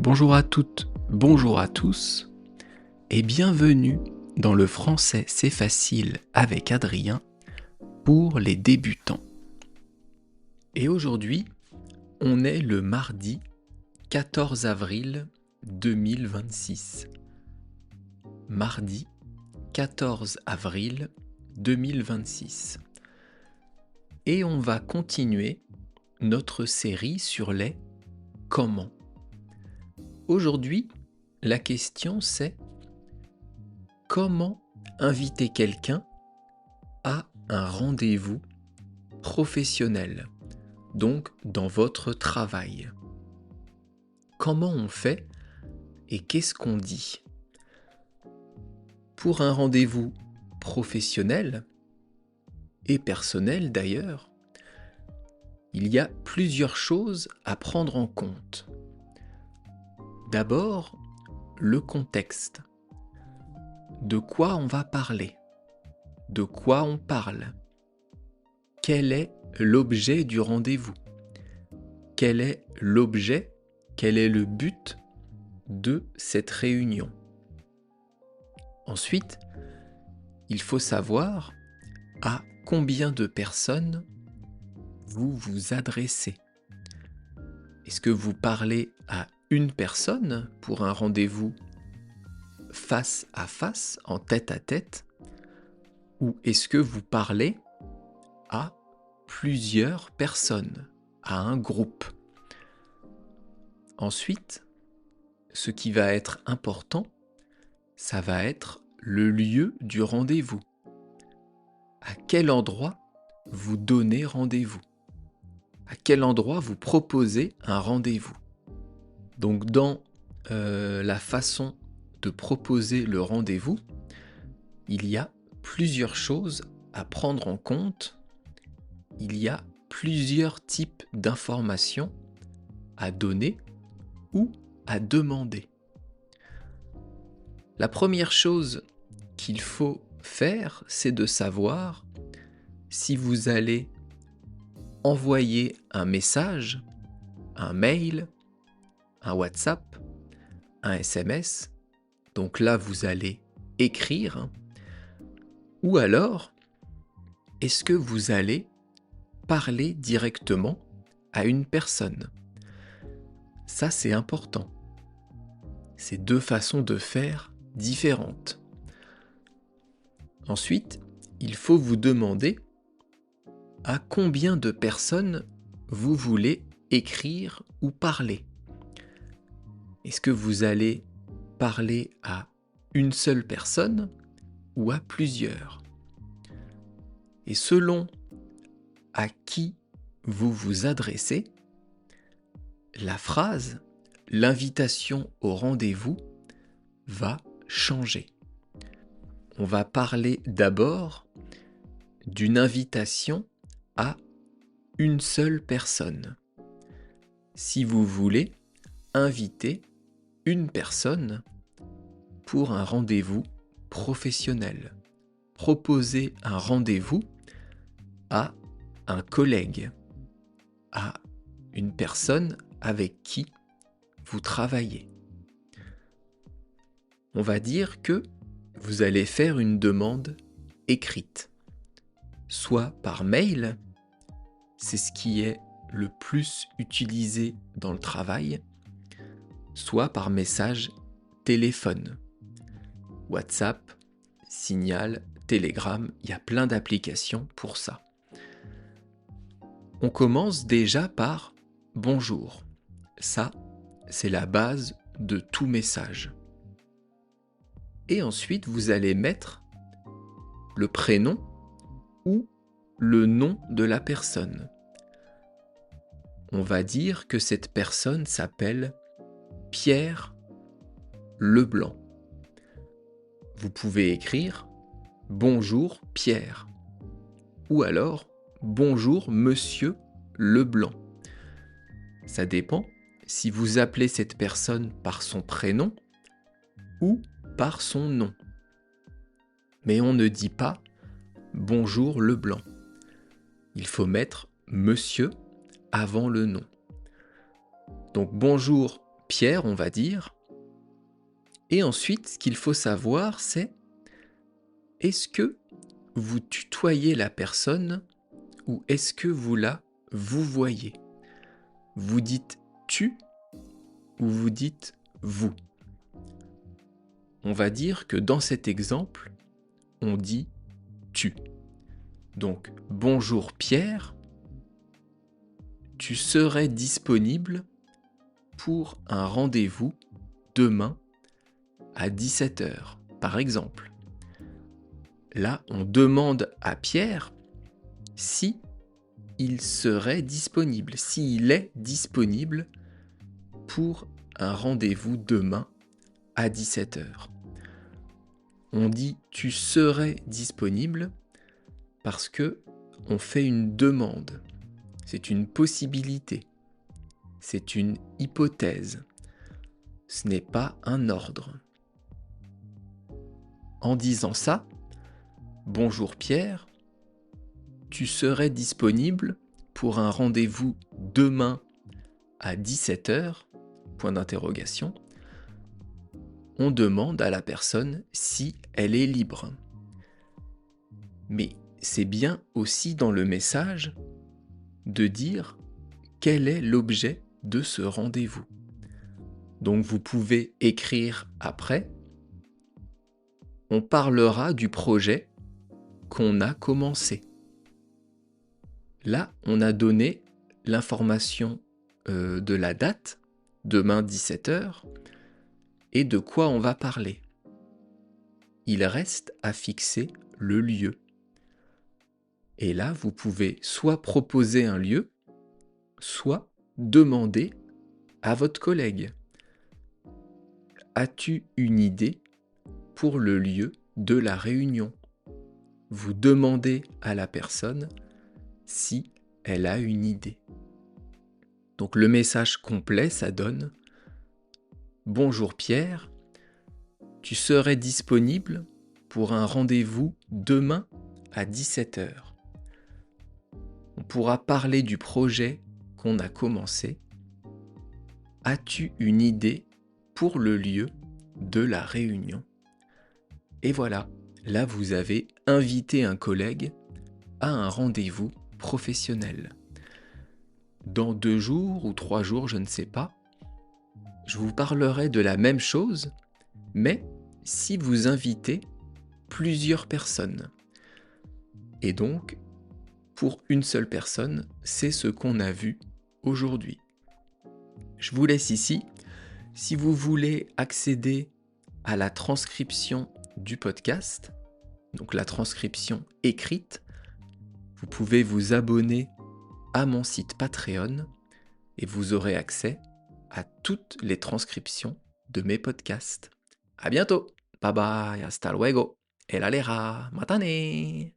Bonjour à toutes, bonjour à tous et bienvenue dans le français c'est facile avec Adrien pour les débutants. Et aujourd'hui, on est le mardi 14 avril 2026. Mardi 14 avril 2026. Et on va continuer notre série sur les comment. Aujourd'hui, la question c'est comment inviter quelqu'un à un rendez-vous professionnel, donc dans votre travail. Comment on fait et qu'est-ce qu'on dit? Pour un rendez-vous professionnel et personnel d'ailleurs, il y a plusieurs choses à prendre en compte. D'abord, le contexte. De quoi on va parler? De quoi on parle? Quel est l'objet du rendez-vous? Quel est l'objet? Quel est le but de cette réunion? Ensuite, il faut savoir à combien de personnes vous vous adressez. Est-ce que vous parlez à une personne pour un rendez-vous face à face, en tête à tête, ou est-ce que vous parlez à plusieurs personnes, à un groupe? Ensuite, ce qui va être important, ça va être le lieu du rendez-vous. À quel endroit vous donnez rendez-vous? À quel endroit vous proposez un rendez-vous? Donc dans la façon de proposer le rendez-vous, il y a plusieurs choses à prendre en compte. Il y a plusieurs types d'informations à donner ou à demander. La première chose qu'il faut faire, c'est de savoir si vous allez envoyer un message, un mail, un WhatsApp, un SMS. Donc là, vous allez écrire. Ou alors, est-ce que vous allez parler directement à une personne? Ça, c'est important. C'est deux façons de faire différentes. Ensuite, il faut vous demander à combien de personnes vous voulez écrire ou parler. Est-ce que vous allez parler à une seule personne ou à plusieurs? Et selon à qui vous vous adressez, la phrase, l'invitation au rendez-vous va changer. On va parler d'abord d'une invitation à une seule personne. Si vous voulez inviter une personne pour un rendez-vous professionnel, proposez un rendez-vous à un collègue, à une personne avec qui vous travaillez. On va dire que vous allez faire une demande écrite, soit par mail, c'est ce qui est le plus utilisé dans le travail, soit par message téléphone, WhatsApp, Signal, Telegram, il y a plein d'applications pour ça. On commence déjà par bonjour. Ça, c'est la base de tout message. Et ensuite, vous allez mettre le prénom ou le nom de la personne. On va dire que cette personne s'appelle Pierre Leblanc. Vous pouvez écrire bonjour Pierre ou alors bonjour Monsieur Leblanc. Ça dépend si vous appelez cette personne par son prénom ou par son nom. Mais on ne dit pas bonjour Leblanc. Il faut mettre Monsieur avant le nom. Donc bonjour Pierre, on va dire. Et ensuite, ce qu'il faut savoir, c'est est-ce que vous tutoyez la personne ou est-ce que vous la vous voyez? Vous dites tu ou vous dites vous? On va dire que dans cet exemple, on dit tu. Donc, bonjour Pierre, tu serais disponible pour un rendez-vous demain à 17h, par exemple. Là, on demande à Pierre si il serait disponible, s'il est disponible pour un rendez-vous demain à 17h. On dit tu serais disponible parce que on fait une demande. C'est une possibilité. C'est une hypothèse. Ce n'est pas un ordre. En disant ça, bonjour Pierre, tu serais disponible pour un rendez-vous demain à 17h, point d'interrogation. On demande à la personne si elle est libre. Mais c'est bien aussi dans le message de dire quel est l'objet de ce rendez-vous. Donc vous pouvez écrire après, on parlera du projet qu'on a commencé. Là, on a donné l'information de la date, demain 17h, et de quoi on va parler. Il reste à fixer le lieu. Et là, vous pouvez soit proposer un lieu, soit demander à votre collègue. As-tu une idée pour le lieu de la réunion? Vous demandez à la personne si elle a une idée. Donc le message complet, ça donne « Bonjour Pierre, tu serais disponible pour un rendez-vous demain à 17h. On pourra parler du projet qu'on a commencé. As-tu une idée pour le lieu de la réunion ?» Et voilà, là vous avez invité un collègue à un rendez-vous professionnel. Dans 2 jours ou 3 jours, je ne sais pas, je vous parlerai de la même chose, mais si vous invitez plusieurs personnes. Et donc, pour une seule personne, c'est ce qu'on a vu aujourd'hui. Je vous laisse ici. Si vous voulez accéder à la transcription du podcast, donc la transcription écrite, vous pouvez vous abonner à mon site Patreon et vous aurez accès à toutes les transcriptions de mes podcasts. À bientôt. Bye bye, hasta luego. El alera, matane.